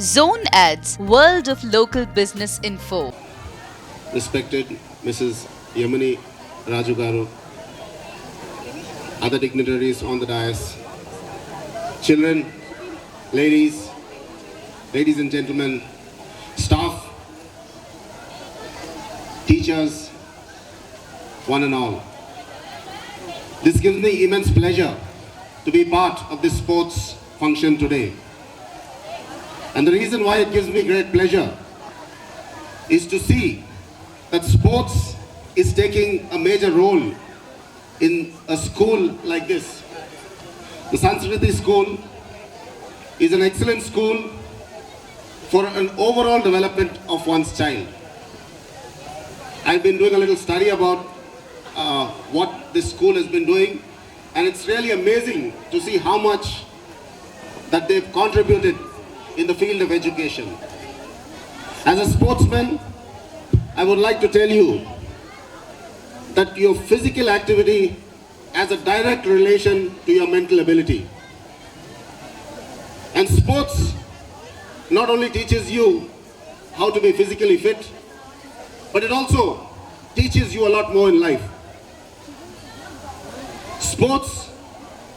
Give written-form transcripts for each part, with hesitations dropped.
Zone Ads, World of Local Business Info. Respected Mrs. Yamini Rajugaru, other dignitaries on the dais, children, ladies and gentlemen, staff, teachers, one and all. This gives me immense pleasure to be part of this sports function today. And the reason why it gives me great pleasure is to see that sports is taking a major role in a school like this. The Sanskriti school is an excellent school for an overall development of one's child. I've been doing a little study about what this school has been doing, and it's really amazing to see how much that they've contributed in the field of education. As a sportsman, I would like to tell you that your physical activity has a direct relation to your mental ability. And sports not only teaches you how to be physically fit, but it also teaches you a lot more in life. Sports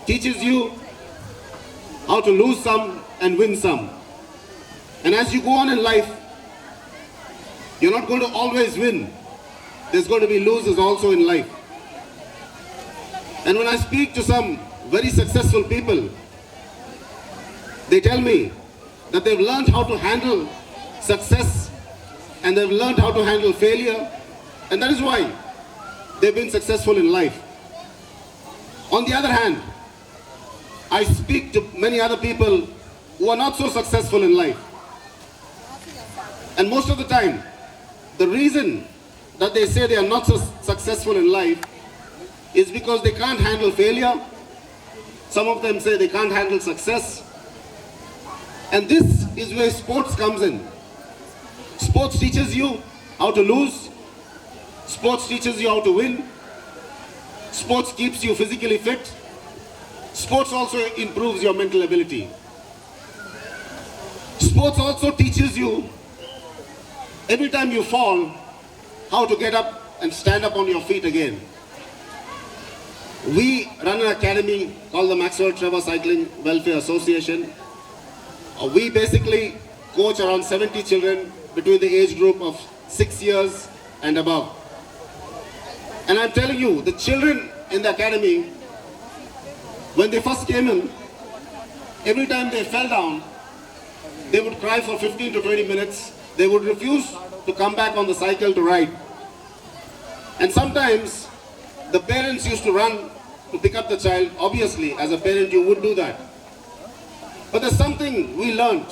teaches you how to lose some and win some. And as you go on in life, you're not going to always win. There's going to be losers also in life. And when I speak to some very successful people, they tell me that they've learned how to handle success and they've learned how to handle failure, and that is why they've been successful in life. On the other hand, I speak to many other people who are not so successful in life. And most of the time, the reason that they say they are not so successful in life is because they can't handle failure. Some of them say they can't handle success. And this is where sports comes in. Sports teaches you how to lose. Sports teaches you how to win. Sports keeps you physically fit. Sports also improves your mental ability. Sports also teaches you, every time you fall, how to get up and stand up on your feet again. We run an academy called the Maxwell Trevor Cycling Welfare Association. We basically coach around 70 children between the age group of 6 years and above. And I'm telling you, the children in the academy, when they first came in, every time they fell down, they would cry for 15 to 20 minutes. They would refuse to come back on the cycle to ride. And sometimes the parents used to run to pick up the child. Obviously, as a parent, you would do that. But there's something we learned.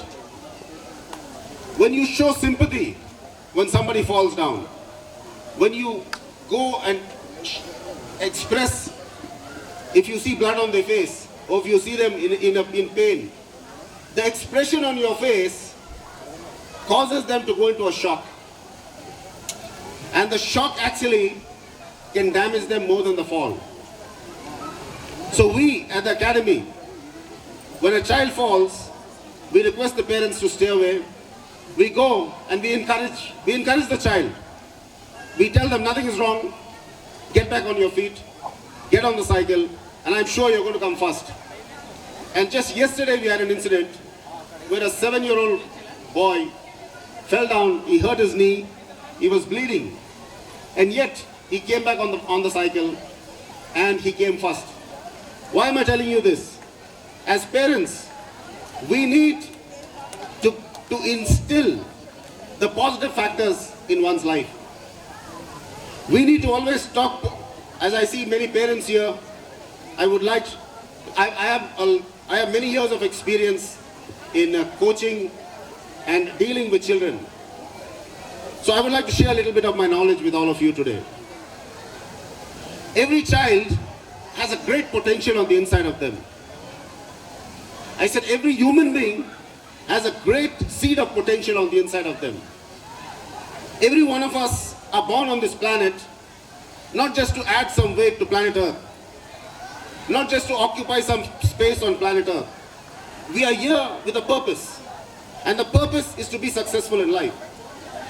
When you show sympathy when somebody falls down, when you go and express, if you see blood on their face, or if you see them in pain, the expression on your face causes them to go into a shock. And the shock actually can damage them more than the fall. So we at the academy, when a child falls, we request the parents to stay away. We go and we encourage the child. We tell them nothing is wrong, get back on your feet, get on the cycle, and I'm sure you're going to come first. And just yesterday we had an incident where a 7-year-old boy fell down, he hurt his knee, he was bleeding, and yet he came back on the cycle and he came first. Why am I telling you this? As parents, we need to instill the positive factors in one's life. We need to always talk, as I see many parents here, I have many years of experience in coaching and dealing with children. So I would like to share a little bit of my knowledge with all of you today. Every child has a great potential on the inside of them. I said every human being has a great seed of potential on the inside of them. Every one of us are born on this planet not just to add some weight to planet Earth, not just to occupy some space on planet Earth. We are here with a purpose. And the purpose is to be successful in life.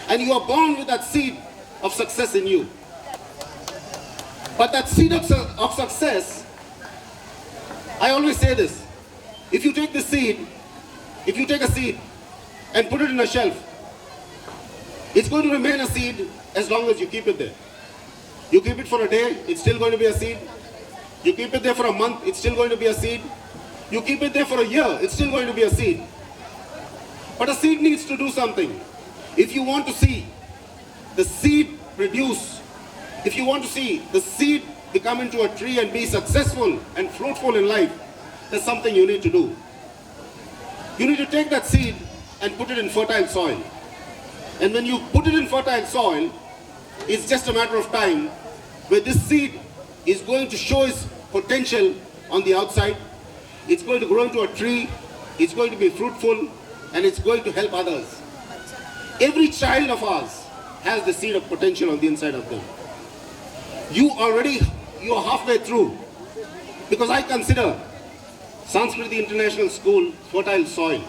And you are born with that seed of success in you. But that seed of success, I always say this, if you take a seed and put it in a shelf, it's going to remain a seed as long as you keep it there. You keep it for a day, it's still going to be a seed. You keep it there for a month, it's still going to be a seed. You keep it there for a year, it's still going to be a seed. But a seed needs to do something. If you want to see the seed produce, if you want to see the seed become into a tree and be successful and fruitful in life, there's something you need to do. You need to take that seed and put it in fertile soil. And when you put it in fertile soil, it's just a matter of time where this seed is going to show its potential on the outside. It's going to grow into a tree, it's going to be fruitful, and it's going to help others. Every child of ours has the seed of potential on the inside of them. You are halfway through, because I consider Sanskriti International School fertile soil.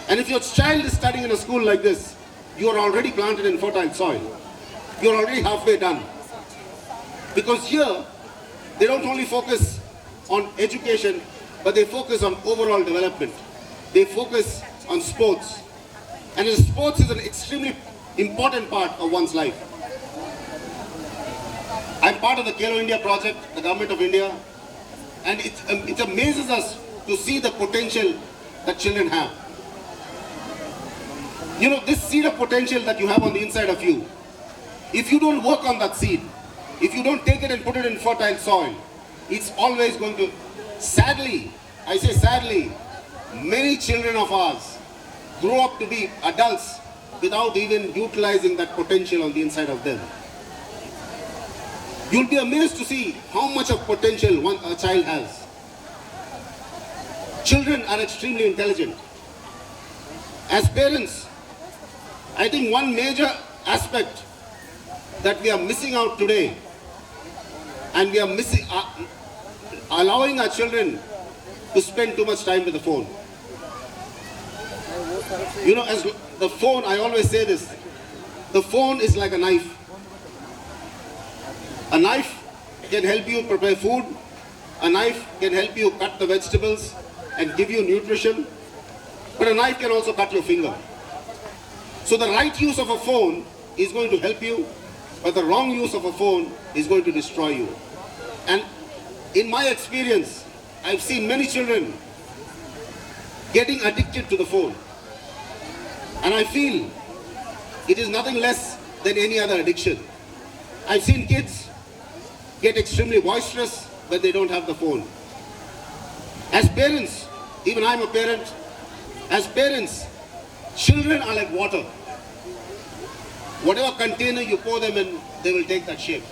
And if your child is studying in a school like this, you are already planted in fertile soil. You are already halfway done. Because here, they don't only focus on education, but they focus on overall development. They focus on sports. And sports is an extremely important part of one's life. I'm part of the Kelo India project, the government of India, and it amazes us to see the potential that children have. You know, this seed of potential that you have on the inside of you, if you don't work on that seed, if you don't take it and put it in fertile soil, it's always going to, sadly, I say sadly, many children of ours grow up to be adults without even utilizing that potential on the inside of them. You'll be amazed to see how much of potential a child has. Children are extremely intelligent. As parents, I think one major aspect that we are missing out today, and we are allowing our children to spend too much time with the phone. You know, as the phone, I always say this, the phone is like a knife. A knife can help you prepare food. A knife can help you cut the vegetables and give you nutrition. But a knife can also cut your finger. So the right use of a phone is going to help you, but the wrong use of a phone is going to destroy you. And in my experience, I've seen many children getting addicted to the phone. And I feel it is nothing less than any other addiction. I've seen kids get extremely boisterous when they don't have the phone. As parents, even I'm a parent, as parents, children are like water. Whatever container you pour them in, they will take that shape.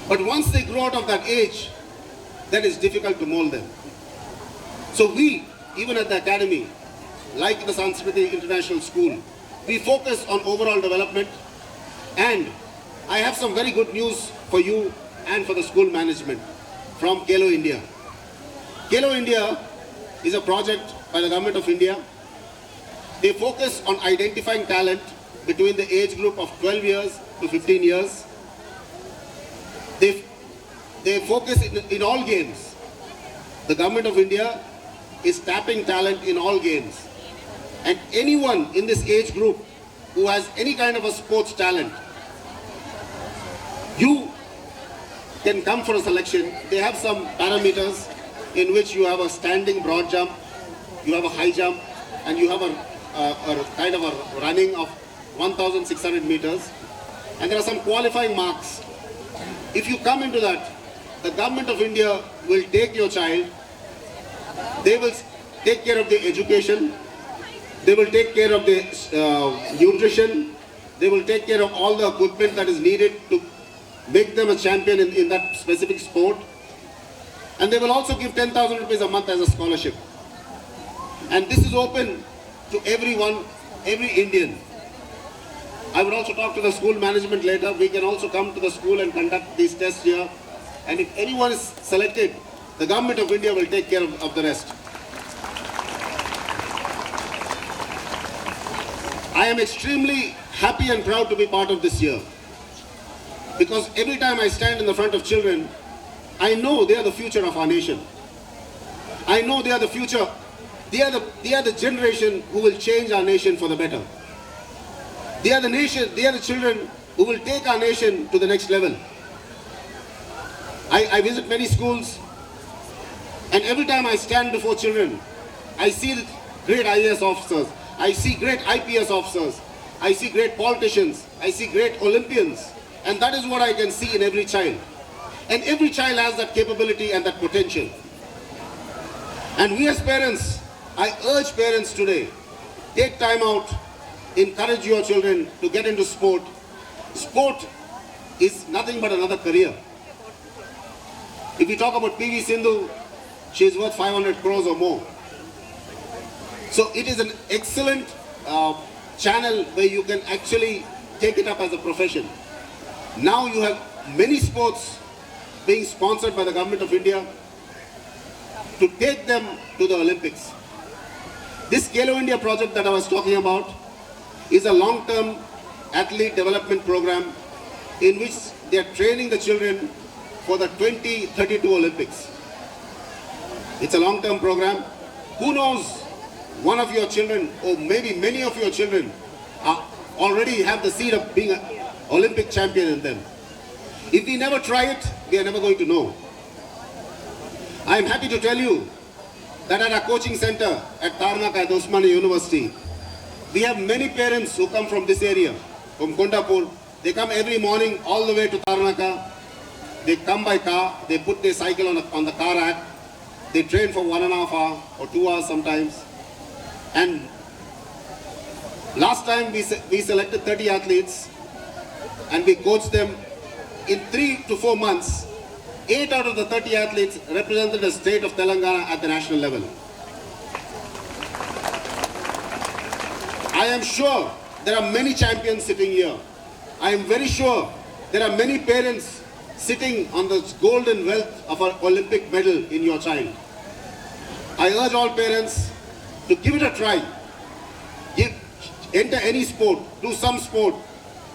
But once they grow out of that age, then it's difficult to mold them. So we, even at the academy, like the Sanskriti International School, we focus on overall development. And I have some very good news for you and for the school management from Kelo India. Kelo India is a project by the government of India. They focus on identifying talent between the age group of 12 years to 15 years. They focus in all games. The government of India is tapping talent in all games. And anyone in this age group who has any kind of a sports talent, you can come for a selection. They have some parameters in which you have a standing broad jump, you have a high jump, and you have a kind of a running of 1,600 meters. And there are some qualifying marks. If you come into that, the government of India will take your child. They will take care of the education. They will take care of the nutrition. They will take care of all the equipment that is needed to make them a champion in that specific sport. And they will also give 10,000 rupees a month as a scholarship. And this is open to everyone, every Indian. I will also talk to the school management later. We can also come to the school and conduct these tests here. And if anyone is selected, the government of India will take care of the rest. I am extremely happy and proud to be part of this year. Because every time I stand in the front of children, I know they are the future of our nation. I know they are the future. They are the generation who will change our nation for the better. They are the children who will take our nation to the next level. I visit many schools, and every time I stand before children, I see great IAS officers, I see great IPS officers, I see great politicians, I see great Olympians, and that is what I can see in every child. And every child has that capability and that potential. And we as parents, I urge parents today, take time out, encourage your children to get into sport. Sport is nothing but another career. If we talk about PV Sindhu, she is worth 500 crores or more. So it is an excellent channel where you can actually take it up as a profession. Now you have many sports being sponsored by the government of India to take them to the Olympics. This Kelo India project that I was talking about is a long-term athlete development program in which they are training the children for the 2032 Olympics. It's a long-term program. Who knows, one of your children or maybe many of your children already have the seed of being an Olympic champion in them. If we never try it, we are never going to know. I am happy to tell you that at our coaching center at Tarnaka at Osmania University, we have many parents who come from this area, from Kondapur. They come every morning all the way to Tarnaka. They come by car, they put their cycle on the car rack, they train for 1.5 hours or 2 hours sometimes. And last time we selected 30 athletes and we coached them. In 3 to 4 months, 8 out of the 30 athletes represented the state of Telangana at the national level. I am sure there are many champions sitting here. I am very sure there are many parents sitting on the golden wealth of an Olympic medal in your child. I urge all parents to give it a try. Enter any sport, do some sport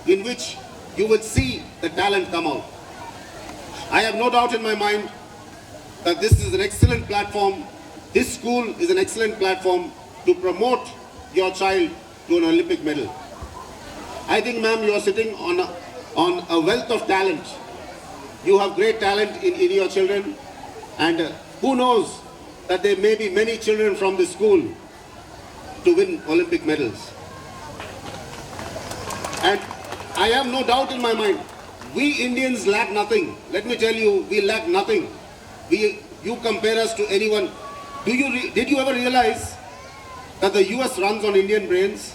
in which you will see the talent come out. I have no doubt in my mind that this is an excellent platform. This school is an excellent platform to promote your child to an Olympic medal. I think, ma'am, you are sitting on a wealth of talent. You have great talent in your children, and who knows that there may be many children from this school to win Olympic medals. And I have no doubt in my mind, we Indians lack nothing. Let me tell you, we lack nothing. You compare us to anyone. Did you ever realize that the US runs on Indian brains?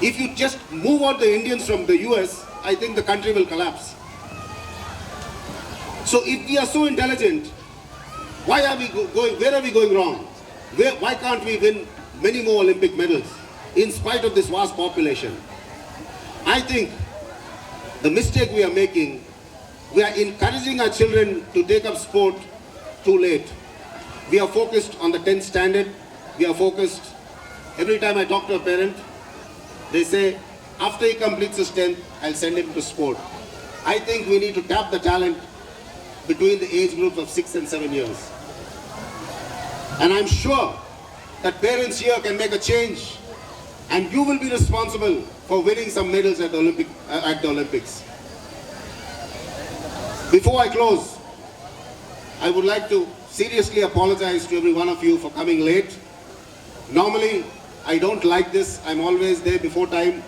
If you just move out the Indians from the US, I think the country will collapse. So if we are so intelligent, why are we going? Where are we going wrong? Why can't we win many more Olympic medals in spite of this vast population? I think the mistake we are making, we are encouraging our children to take up sport too late. We are focused on the 10th standard. We are focused, every time I talk to a parent, they say, after he completes his 10th, I'll send him to sport. I think we need to tap the talent between the age groups of 6 and 7 years. And I'm sure that parents here can make a change, and you will be responsible for winning some medals at the Olympics. Before I close, I would like to seriously apologize to every one of you for coming late. Normally, I don't like this. I'm always there before time.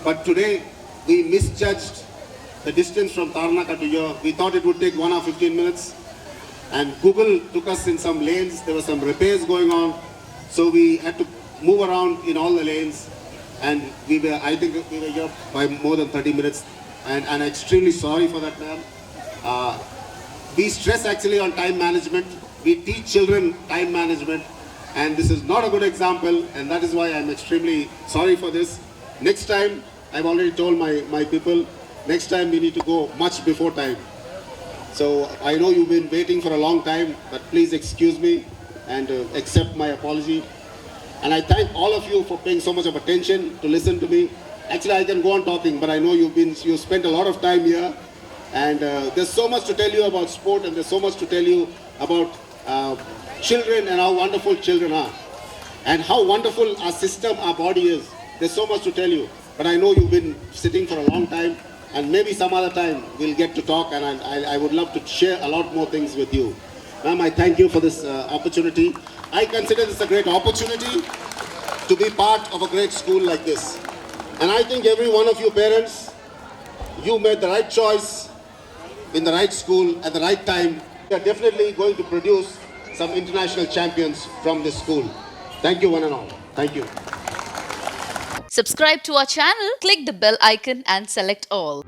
But today, we misjudged the distance from Tarnaka to here. We thought it would take 1 hour 15 minutes. And Google took us in some lanes. There were some repairs going on. So we had to move around in all the lanes. And I think we were here by more than 30 minutes. And I'm extremely sorry for that, ma'am. We stress actually on time management. We teach children time management. And this is not a good example. And that is why I'm extremely sorry for this. Next time, I've already told my people, next time we need to go much before time. So I know you've been waiting for a long time, but please excuse me and accept my apology. And I thank all of you for paying so much of attention to listen to me. Actually, I can go on talking, but I know you spent a lot of time here, and there's so much to tell you about sport, and there's so much to tell you about children and how wonderful children are, and how wonderful our system, our body is. There's so much to tell you, but I know you've been sitting for a long time, and maybe some other time we'll get to talk, and I would love to share a lot more things with you. Ma'am, I thank you for this opportunity. I consider this a great opportunity to be part of a great school like this. And I think every one of you parents, you made the right choice in the right school at the right time. We are definitely going to produce some international champions from this school. Thank you one and all. Thank you. Subscribe to our channel, click the bell icon and select all.